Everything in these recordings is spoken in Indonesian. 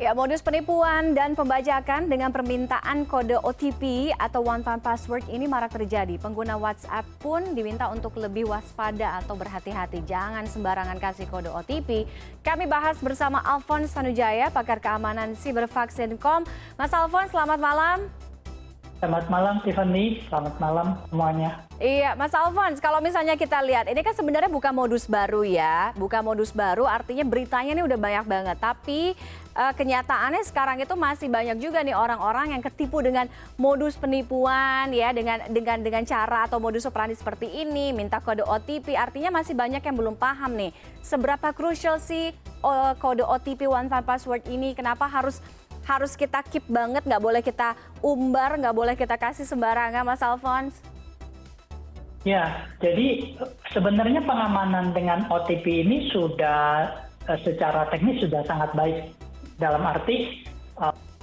Ya, modus penipuan dan pembajakan dengan permintaan kode OTP atau one time password ini marak terjadi. Pengguna WhatsApp pun diminta untuk lebih waspada atau berhati-hati. Jangan sembarangan kasih kode OTP. Kami bahas bersama Alphonse Tanujaya, pakar keamanan Cybervaksin.com. Mas Alphonse, selamat malam. Selamat malam Tiffany, selamat malam semuanya. Iya, Mas Alphonse, kalau misalnya kita lihat, ini kan sebenarnya bukan modus baru ya. Bukan modus baru, artinya beritanya ini udah banyak banget. Tapi kenyataannya sekarang itu masih banyak juga nih orang-orang yang ketipu dengan modus penipuan ya, dengan cara atau modus operandi seperti ini, minta kode OTP. Artinya masih banyak yang belum paham nih. Seberapa crucial sih kode OTP one time password ini? Kenapa harus kita keep banget, nggak boleh kita umbar, nggak boleh kita kasih sembarangan, Mas Alphonse? Ya, jadi sebenarnya pengamanan dengan OTP ini sudah secara teknis sudah sangat baik. Dalam arti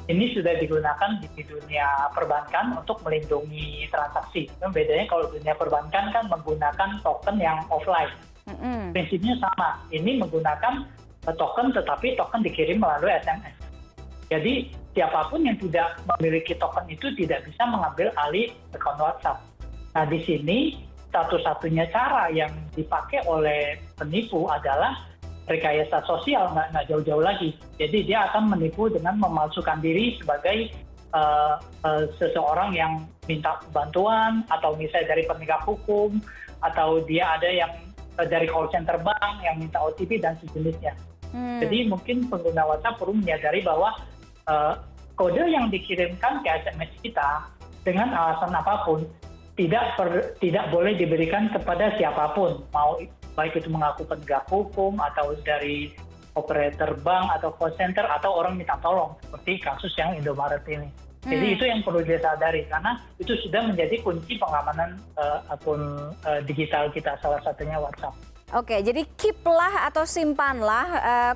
ini sudah digunakan di dunia perbankan untuk melindungi transaksi. Bedanya kalau dunia perbankan kan menggunakan token yang offline. Prinsipnya sama, ini menggunakan token tetapi token dikirim melalui SMS. Jadi siapapun yang tidak memiliki token itu tidak bisa mengambil alih akun WhatsApp. Nah di sini satu-satunya cara yang dipakai oleh penipu adalah rekayasa sosial, nggak jauh-jauh lagi. Jadi dia akan menipu dengan memalsukan diri sebagai seseorang yang minta bantuan, atau misalnya dari penegak hukum, atau dia ada yang dari call center bank yang minta OTP dan sejenisnya. Jadi mungkin pengguna WhatsApp perlu menyadari bahwa kode yang dikirimkan ke SMS kita dengan alasan apapun tidak boleh diberikan kepada siapapun, mau baik itu mengaku penegak hukum atau dari operator bank atau call center atau orang minta tolong seperti kasus yang Indomaret ini. Jadi itu yang perlu disadari karena itu sudah menjadi kunci pengamanan akun digital kita, salah satunya WhatsApp. Oke, jadi keep lah atau simpanlah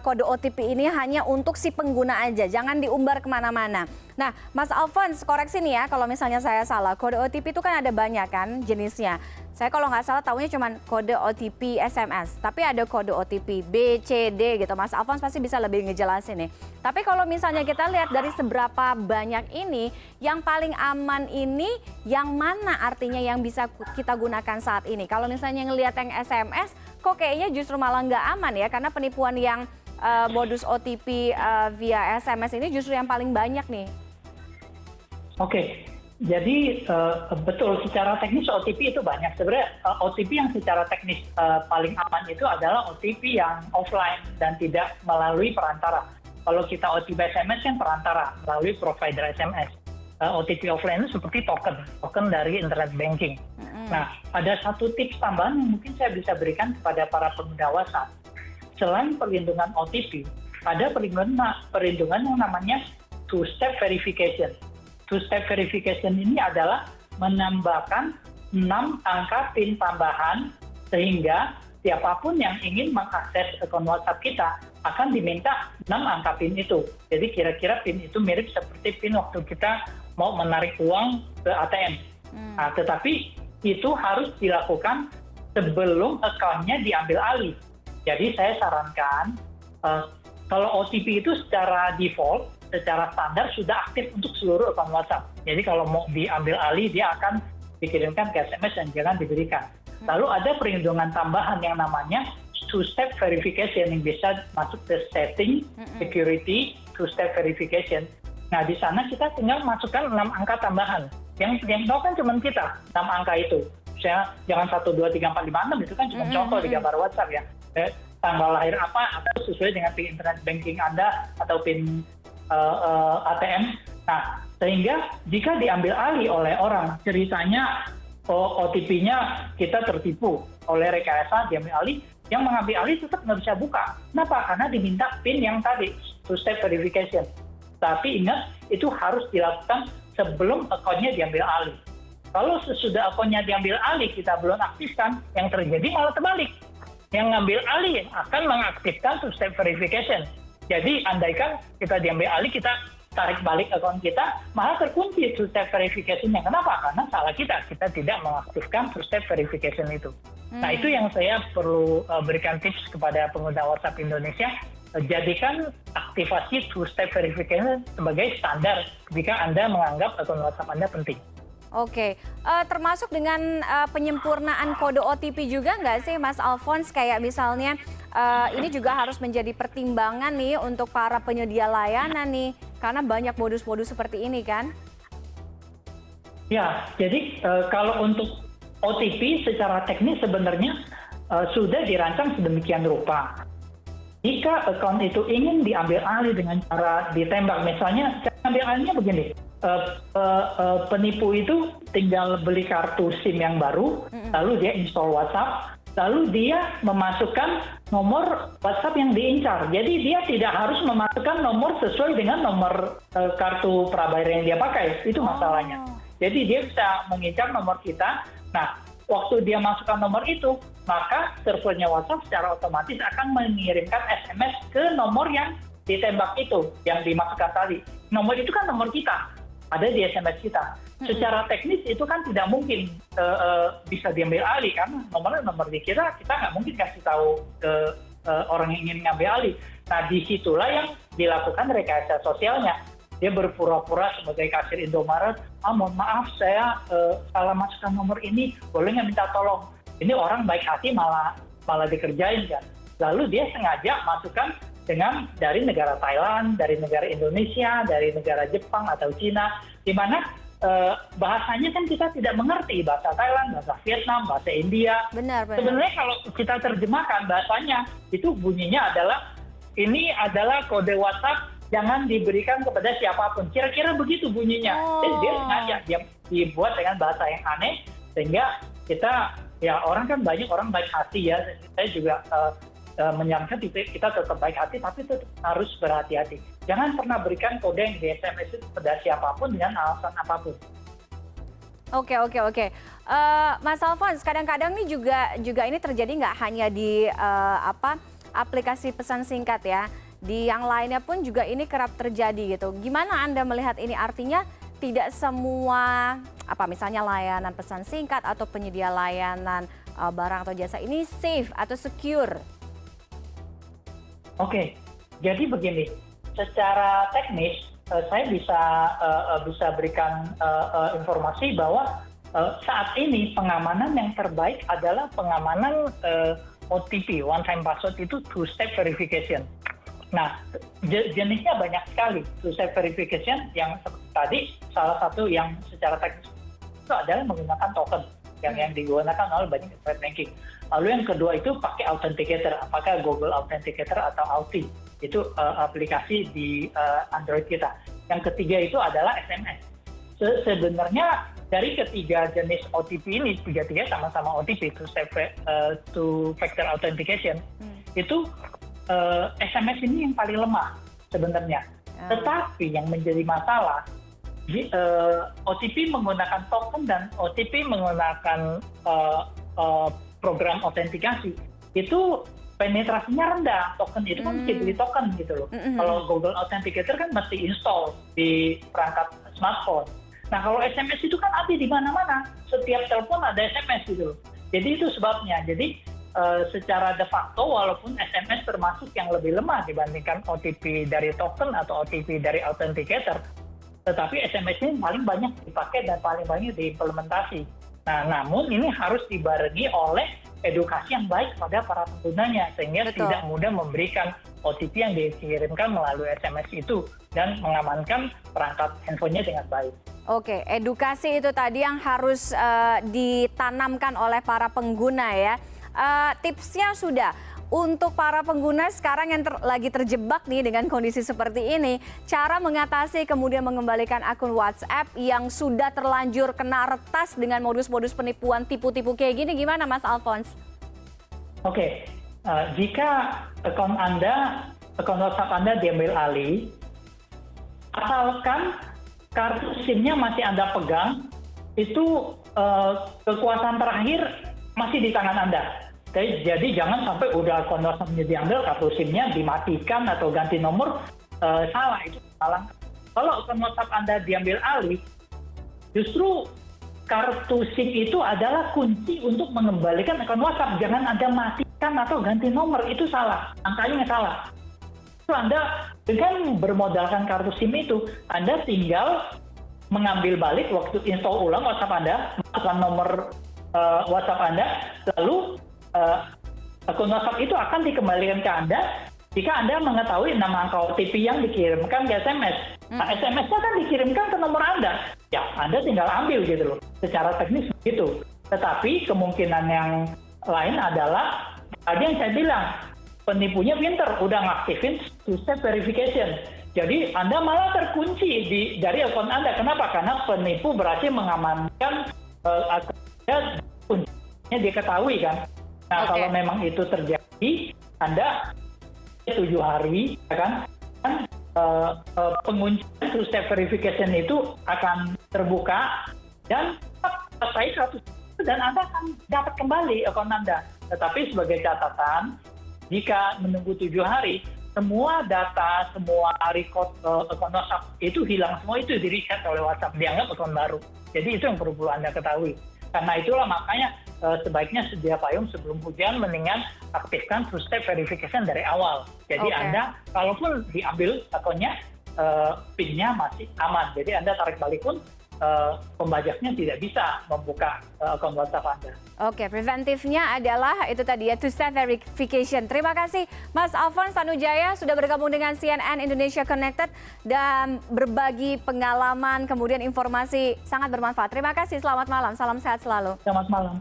kode OTP ini hanya untuk si pengguna aja, jangan diumbar kemana-mana. Nah, Mas Alphonse, koreksi nih ya kalau misalnya saya salah. Kode OTP itu kan ada banyak kan jenisnya. Saya kalau nggak salah tahunya cuma kode OTP SMS, tapi ada kode OTP B, C, D gitu. Mas Alphonse pasti bisa lebih ngejelasin nih. Tapi kalau misalnya kita lihat dari seberapa banyak ini, yang paling aman ini yang mana artinya yang bisa kita gunakan saat ini? Kalau misalnya ngelihat yang SMS, kok kayaknya justru malah nggak aman ya, karena penipuan yang modus OTP via SMS ini justru yang paling banyak nih. Oke, jadi betul secara teknis OTP itu banyak. Sebenarnya OTP yang secara teknis paling aman itu adalah OTP yang offline dan tidak melalui perantara. Kalau kita OTP SMS kan perantara, melalui provider SMS. OTP offline itu seperti token dari internet banking. Nah, ada satu tips tambahan yang mungkin saya bisa berikan kepada para pengguna WhatsApp. Selain perlindungan OTP, ada perlindungan yang namanya two-step verification. Two-step verification ini adalah menambahkan 6 angka PIN tambahan sehingga siapapun yang ingin mengakses akun WhatsApp kita akan diminta 6 angka PIN itu. Jadi kira-kira PIN itu mirip seperti PIN waktu kita mau menarik uang ke ATM. Nah, tetapi itu harus dilakukan sebelum akunnya diambil alih. Jadi saya sarankan kalau OTP itu secara default, secara standar sudah aktif untuk seluruh akun WhatsApp. Jadi kalau mau diambil alih dia akan dikirimkan ke SMS dan jangan diberikan. Lalu ada perlindungan tambahan yang namanya two-step verification yang bisa masuk ke setting, security, two-step verification. Nah di sana kita tinggal masukkan 6 angka tambahan. Yang tahu kan cuma kita, 6 angka itu. Misalnya jangan 1, 2, 3, 4, 5, 6 itu kan cuma contoh di gambar WhatsApp ya. Tanggal lahir apa atau sesuai dengan PIN internet banking Anda atau PIN ATM. Nah, sehingga jika diambil alih oleh orang, ceritanya OTP-nya kita tertipu oleh rekayasa diambil alih, yang mengambil alih tetap nggak bisa buka. Kenapa? Karena diminta PIN yang tadi, two-step verification. Tapi ingat, itu harus dilakukan sebelum akunnya diambil alih. Kalau sesudah akunnya diambil alih, kita belum aktifkan, yang terjadi malah terbalik. Yang ngambil alih akan mengaktifkan two-step verification. Jadi andaikan kita diambil alih, kita tarik balik akun kita, malah terkunci two-step verification-nya. Kenapa? Karena salah kita tidak mengaktifkan two-step verification itu. Nah itu yang saya perlu berikan tips kepada pengguna WhatsApp Indonesia. jadikan aktivasi two-step verification sebagai standar jika Anda menganggap akun WhatsApp Anda penting. Oke, termasuk dengan penyempurnaan kode OTP juga nggak sih Mas Alphonse? Kayak misalnya ini juga harus menjadi pertimbangan nih untuk para penyedia layanan nih, karena banyak modus-modus seperti ini kan? Ya, jadi kalau untuk OTP secara teknis sebenarnya sudah dirancang sedemikian rupa. Jika akun itu ingin diambil alih dengan cara ditembak, misalnya cara ambil alihnya begini, penipu itu tinggal beli kartu SIM yang baru, lalu dia install WhatsApp, lalu dia memasukkan nomor WhatsApp yang diincar. Jadi dia tidak harus memasukkan nomor sesuai dengan nomor kartu prabayar yang dia pakai, itu masalahnya. Jadi dia bisa mengincar nomor kita. Nah, waktu dia masukkan nomor itu, maka servernya WhatsApp secara otomatis akan mengirimkan SMS ke nomor yang ditembak itu, yang dimasukkan tadi. Nomor itu kan nomor kita, ada di SMS kita. Secara teknis itu kan tidak mungkin bisa diambil alih, karena nomor di kita nggak mungkin kasih tahu ke orang yang ingin ngambil alih. Nah, disitulah yang dilakukan rekayasa sosialnya. Dia berpura-pura sebagai kasir Indomaret, mohon maaf saya salah masukkan nomor ini, boleh nggak minta tolong? Ini orang baik hati malah dikerjain kan. Lalu dia sengaja masukkan dengan dari negara Thailand, dari negara Indonesia, dari negara Jepang atau Cina, di mana bahasanya kan kita tidak mengerti, bahasa Thailand, bahasa Vietnam, bahasa India. Benar. Sebenarnya kalau kita terjemahkan bahasanya, itu bunyinya adalah, ini adalah kode WhatsApp, jangan diberikan kepada siapapun. Kira-kira begitu bunyinya. Jadi dia sengaja dia dibuat dengan bahasa yang aneh, sehingga kita, ya orang kan banyak orang baik hati ya. Saya juga menyarankan kita tetap baik hati, tapi tetap harus berhati-hati. Jangan pernah berikan kode yang di SMS itu kepada siapapun dengan alasan apapun. Oke. Mas Alphonse, kadang-kadang nih juga ini terjadi nggak hanya di aplikasi pesan singkat ya, di yang lainnya pun juga ini kerap terjadi gitu. Gimana Anda melihat ini? Artinya tidak semua misalnya layanan pesan singkat atau penyedia layanan barang atau jasa ini safe atau secure. Oke, jadi begini, secara teknis saya bisa berikan informasi bahwa saat ini pengamanan yang terbaik adalah pengamanan OTP, one time password, itu two-step verification. Nah, jenisnya banyak sekali. Two-step verification yang tadi, salah satu yang secara teknis itu adalah menggunakan token yang digunakan oleh banyak internet banking. Lalu yang kedua itu pakai authenticator, apakah Google Authenticator atau Authy. Itu aplikasi di Android kita. Yang ketiga itu adalah SMS. Sebenarnya dari ketiga jenis OTP ini, tiga-tiga sama-sama OTP, two-factor authentication, itu SMS ini yang paling lemah sebenarnya. Tetapi yang menjadi masalah, OTP menggunakan token dan OTP menggunakan program autentikasi, itu penetrasinya rendah. Token itu kan mesti beli token gitu loh. Kalau Google Authenticator kan mesti install di perangkat smartphone. Nah, kalau SMS itu kan ada di mana-mana. Setiap telepon ada SMS gitu loh. Jadi itu sebabnya. Jadi secara de facto walaupun SMS termasuk yang lebih lemah dibandingkan OTP dari token atau OTP dari authenticator, tetapi SMS ini paling banyak dipakai dan paling banyak diimplementasi. Nah, namun ini harus dibarengi oleh edukasi yang baik pada para penggunanya, sehingga tidak mudah memberikan OTP yang dikirimkan melalui SMS itu dan mengamankan perangkat handphonenya dengan baik. Oke, edukasi itu tadi yang harus ditanamkan oleh para pengguna ya. Tipsnya sudah untuk para pengguna sekarang yang lagi terjebak nih dengan kondisi seperti ini, cara mengatasi kemudian mengembalikan akun WhatsApp yang sudah terlanjur kena retas dengan modus-modus penipuan tipu-tipu kayak gini, gimana Mas Alphonse? Oke, jika akun WhatsApp Anda diambil alih, asalkan kartu SIM-nya masih Anda pegang, itu kekuasaan terakhir masih di tangan Anda. Jadi jangan sampai udah akun WhatsApp-nya diambil, kartu SIM-nya dimatikan atau ganti nomor, salah, itu salah. Kalau akun WhatsApp Anda diambil alih, justru kartu SIM itu adalah kunci untuk mengembalikan akun WhatsApp. Jangan Anda matikan atau ganti nomor, itu salah. Angkanya salah. Anda dengan bermodalkan kartu SIM itu, Anda tinggal mengambil balik waktu install ulang WhatsApp Anda, masukkan nomor WhatsApp Anda, lalu akun WhatsApp itu akan dikembalikan ke Anda jika Anda mengetahui nama angka OTP yang dikirimkan ke SMS. Nah, SMS-nya kan dikirimkan ke nomor Anda. Ya, Anda tinggal ambil gitu loh. Secara teknis begitu. Tetapi kemungkinan yang lain adalah, tadi yang saya bilang, penipunya pinter, udah ngaktifin two-step verification. Jadi Anda malah terkunci dari akun Anda. Kenapa? Karena penipu berhasil mengamankan akun Anda, kuncinya diketahui kan. Nah, kalau memang itu terjadi, Anda 7 hari, ya kan, penguncian two-step verification itu akan terbuka dan selesai 100%, dan Anda akan dapat kembali akun Anda. Tetapi sebagai catatan, jika menunggu 7 hari, semua data, semua record akun WhatsApp itu hilang semua, itu di-reset oleh WhatsApp, dianggap akun baru. Jadi itu yang perlu Anda ketahui. Karena itulah makanya sebaiknya sedia payung sebelum hujan, mendingan aktifkan two-step verification dari awal. Jadi Anda, kalaupun diambil akunnya, PIN-nya masih aman. Jadi Anda tarik balik pun pembajaknya tidak bisa membuka akun WhatsApp Anda. Oke, preventifnya adalah itu tadi ya, two-step verification. Terima kasih Mas Alphonse Tanujaya sudah bergabung dengan CNN Indonesia Connected dan berbagi pengalaman, kemudian informasi sangat bermanfaat. Terima kasih, selamat malam, salam sehat selalu. Selamat malam.